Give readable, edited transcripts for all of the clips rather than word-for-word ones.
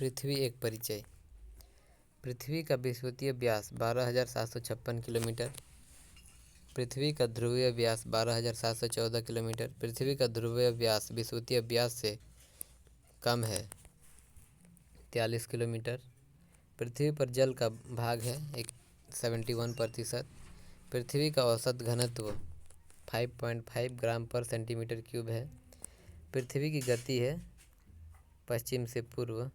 पृथ्वी एक परिचय। पृथ्वी का विषुवतीय व्यास 12,756 किलोमीटर। पृथ्वी का ध्रुवीय व्यास 12,714 किलोमीटर। पृथ्वी का ध्रुवीय व्यास विषुवतीय व्यास से कम है 43 किलोमीटर। पृथ्वी पर जल का भाग है 71%। पृथ्वी का औसत घनत्व 5.5 ग्राम पर सेंटीमीटर क्यूब है। पृथ्वी की गति है पश्चिम से पूर्व।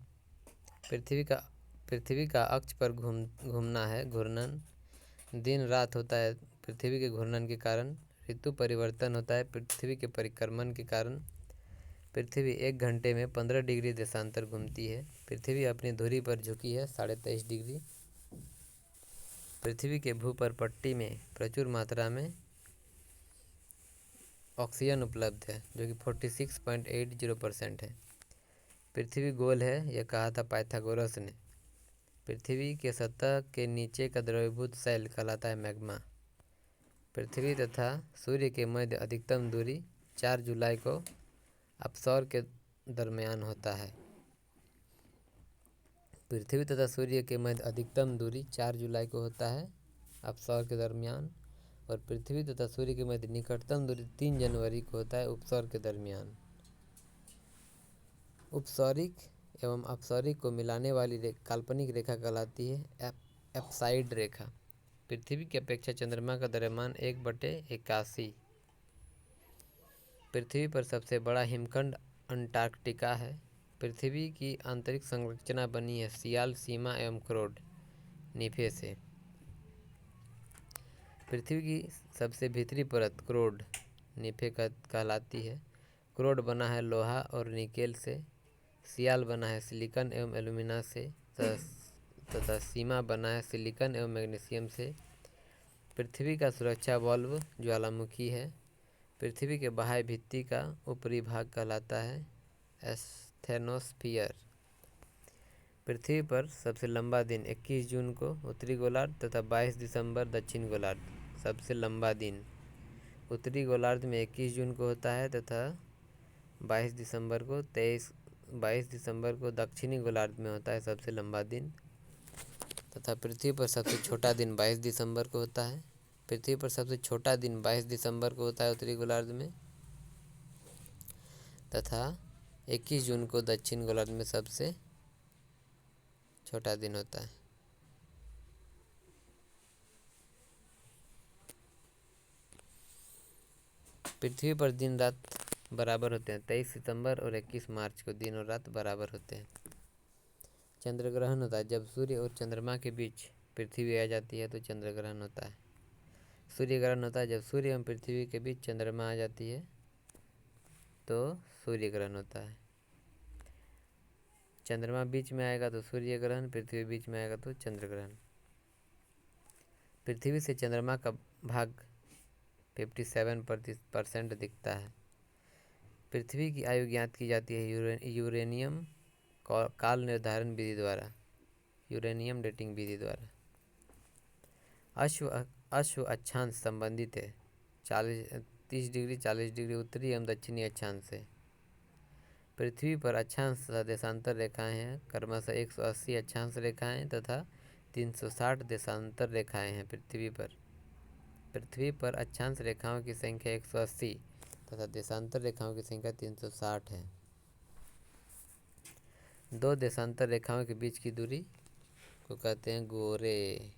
पृथ्वी का अक्ष पर घूमना है घूर्णन। दिन रात होता है पृथ्वी के घूर्णन के कारण। ऋतु परिवर्तन होता है पृथ्वी के परिक्रमण के कारण। पृथ्वी 1 घंटे में 15 डिग्री देशांतर घूमती है। पृथ्वी अपनी धुरी पर झुकी है 23.5 डिग्री। पृथ्वी के भूपर पट्टी में प्रचुर मात्रा में ऑक्सीजन उपलब्ध है जो कि 46.80% है। पृथ्वी गोल है, यह कहा था पाइथागोरस ने। पृथ्वी के सतह के नीचे का द्रवीभूत शैल कहलाता है मैग्मा। पृथ्वी तथा सूर्य के मध्य अधिकतम दूरी 4 जुलाई को अपसौर के दरमियान होता है। पृथ्वी तथा सूर्य के मध्य अधिकतम दूरी 4 जुलाई को होता है अपसौर के दरमियान, और पृथ्वी तथा सूर्य के मध्य निकटतम दूरी 3 जनवरी को होता है उपसौर के दरमियान। उपसौरिक एवं अपसौरिक को मिलाने वाली काल्पनिक रेखा कहलाती है एप्साइड रेखा। पृथ्वी की अपेक्षा चंद्रमा का द्रव्यमान 1/81। पृथ्वी पर सबसे बड़ा हिमखंड अंटार्कटिका है। पृथ्वी की आंतरिक संरचना बनी है सियाल, सीमा एवं क्रोड निफे से। पृथ्वी की सबसे भीतरी परत क्रोड निफे कहलाती है। क्रोड बना है लोहा और निकेल से। सियाल बना है सिलिकॉन एवं एल्यूमिना से तथा सीमा बना है सिलिकॉन एवं मैग्नीशियम से। पृथ्वी का सुरक्षा वाल्व ज्वालामुखी है। पृथ्वी के बाह्य भित्ति का ऊपरी भाग कहलाता है एस्थेनोस्फीयर। पृथ्वी पर सबसे लंबा दिन 21 जून को उत्तरी गोलार्ध तथा 22 दिसंबर दक्षिण गोलार्ध। सबसे लंबा दिन उत्तरी गोलार्ध में 21 जून को होता है तथा 22 दिसंबर को दक्षिणी गोलार्ध में होता है सबसे लंबा दिन। तथा पृथ्वी पर सबसे छोटा दिन 22 दिसंबर को होता है। पृथ्वी पर सबसे छोटा दिन 22 दिसंबर को होता है उत्तरी गोलार्ध में, तथा 21 जून को दक्षिण गोलार्ध में सबसे छोटा दिन होता है। पृथ्वी पर दिन रात बराबर होते हैं। 23 सितंबर और 21 मार्च को दिन और रात बराबर होते हैं। चंद्र ग्रहण होता है जब सूर्य और चंद्रमा के बीच पृथ्वी आ जाती है तो चंद्र ग्रहण होता है। सूर्य ग्रहण होता है जब सूर्य एवं पृथ्वी के बीच चंद्रमा आ जाती है तो सूर्य ग्रहण होता है। चंद्रमा बीच में आएगा तो सूर्य ग्रहण, पृथ्वी बीच में आएगा तो चंद्र ग्रहण। पृथ्वी से चंद्रमा का भाग 57% दिखता है। पृथ्वी की आयु ज्ञात की जाती है यूरेनियम काल निर्धारण विधि द्वारा, यूरेनियम डेटिंग विधि द्वारा। अश्व अक्षांश संबंधित है 30 डिग्री 40 डिग्री उत्तरी एवं दक्षिणी अक्षांश से। पृथ्वी पर अक्षांश तथा देशांतर रेखाएं हैं क्रमशः 180 अक्षांश रेखाएं तथा 360 देशांतर रेखाएं हैं। पृथ्वी पर अक्षांश रेखाओं की संख्या 180 तथा देशांतर रेखाओं की संख्या 360 है। 2 देशांतर रेखाओं के बीच की दूरी को कहते हैं गोरे।